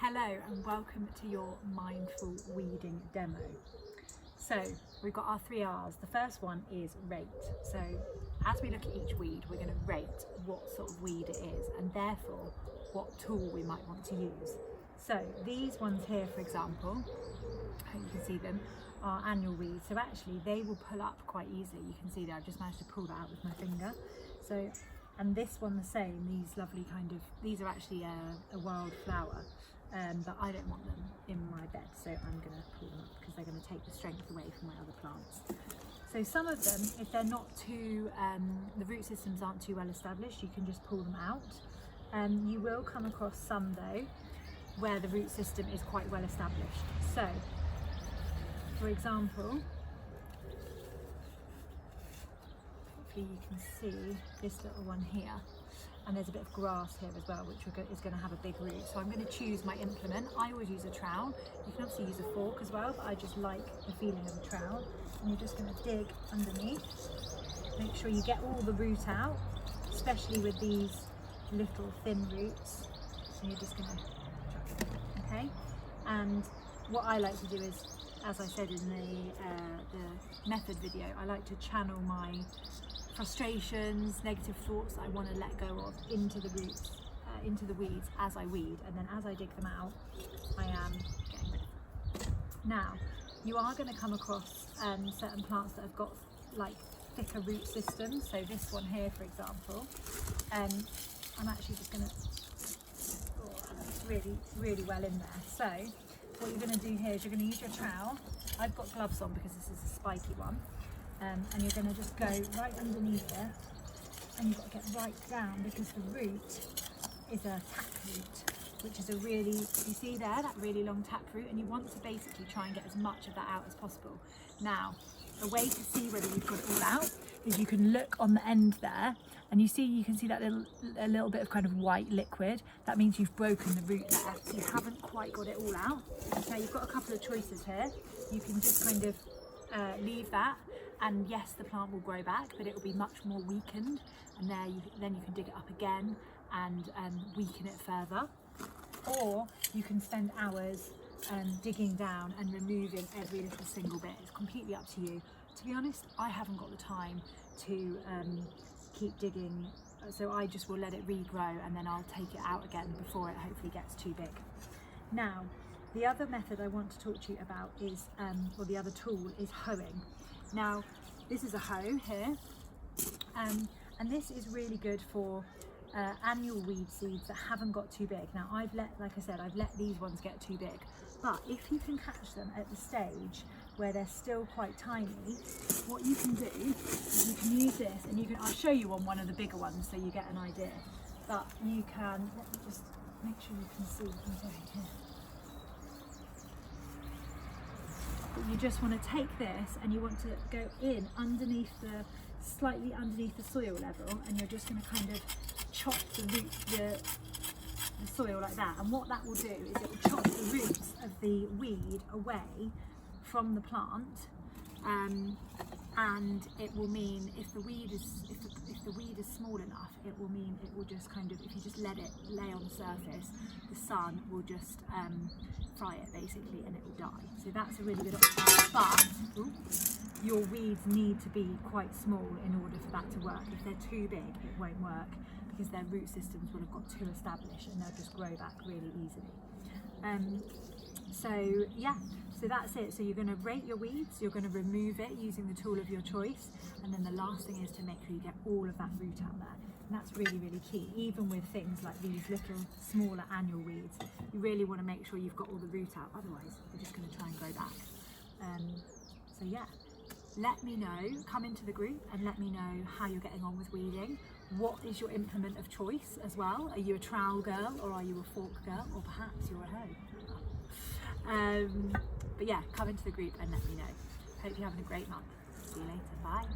Hello and welcome to your mindful weeding demo. So we've got our 3 R's. The first one is rate. So as we look at each weed, we're going to rate what sort of weed it is and therefore what tool we might want to use. So these ones here, for example, I hope you can see them, are annual weeds. So actually they will pull up quite easily. You can see there, I've just managed to pull that out with my finger. So, and this one the same, these lovely these are actually a wildflower. But I don't want them in my bed, so I'm going to pull them up because they're going to take the strength away from my other plants. So some of them, if they're not too, the root systems aren't too well established, you can just pull them out. You will come across some though, where the root system is quite well established. So, for example, hopefully you can see this little one here. And there's a bit of grass here as well, which is going to have a big root. So I'm going to choose my implement. I always use a trowel. You can obviously use a fork as well, but I just like the feeling of a trowel. And you're just going to dig underneath. Make sure you get all the root out, especially with these little thin roots. So you're just going to, okay? And what I like to do is, as I said in the method video, I like to channel my frustrations, negative thoughts that I want to let go of into the roots, into the weeds as I weed, and then as I dig them out, I am getting rid of them. Now, you are going to come across certain plants that have got like thicker root systems. So this one here, for example, I'm actually just going to, it's really well in there. So what you're going to do here is you're going to use your trowel. I've got gloves on because this is a spiky one. And you're going to just go right underneath it, and you've got to get right down because the root is a tap root, which is a really, you see there, that really long tap root, and you want to basically try and get as much of that out as possible. Now, a way to see whether you've got it all out is you can look on the end there, and you can see that a little bit of kind of white liquid. That means you've broken the root there, so you haven't quite got it all out. Now you've got a couple of choices here. You can just kind of leave that, and yes, the plant will grow back, but it will be much more weakened, and then you can dig it up again and weaken it further. Or you can spend hours digging down and removing every little single bit. It's completely up to you. To be honest, I haven't got the time to keep digging, so I just will let it regrow and then I'll take it out again before it hopefully gets too big. Now, the other method I want to talk to you about is, or the other tool is hoeing. Now, this is a hoe here, and this is really good for annual weed seeds that haven't got too big. Now, like I said, I've let these ones get too big, but if you can catch them at the stage where they're still quite tiny, what you can do is you can use this, and I'll show you on one of the bigger ones so you get an idea, but you can, let me just make sure you can see what I'm doing here. But you just want to take this and you want to go in slightly underneath the soil level, and you're just going to kind of chop the soil like that. And what that will do is it will chop the roots of the weed away from the plant, and it will mean if the weed is small enough, it will mean it will just kind of, if you just let it lay on the surface, the sun will just fry it basically, and it will die. So that's a really good option. But your weeds need to be quite small in order for that to work. If they're too big, it won't work because their root systems will have got too established and they'll just grow back really easily. So yeah, so that's it. So you're going to rate your weeds, you're going to remove it using the tool of your choice, and then the last thing is to make sure you get all of that root out there. And that's really key. Even with things like these little smaller annual weeds, you really want to make sure you've got all the root out, otherwise they're just going to try and grow back. So yeah, let me know, come into the group and let me know how you're getting on with weeding. What is your implement of choice as well? Are you a trowel girl, or are you a fork girl, or perhaps you're a hoe? But yeah, come into the group and let me know. Hope you're having a great month. See you later. Bye.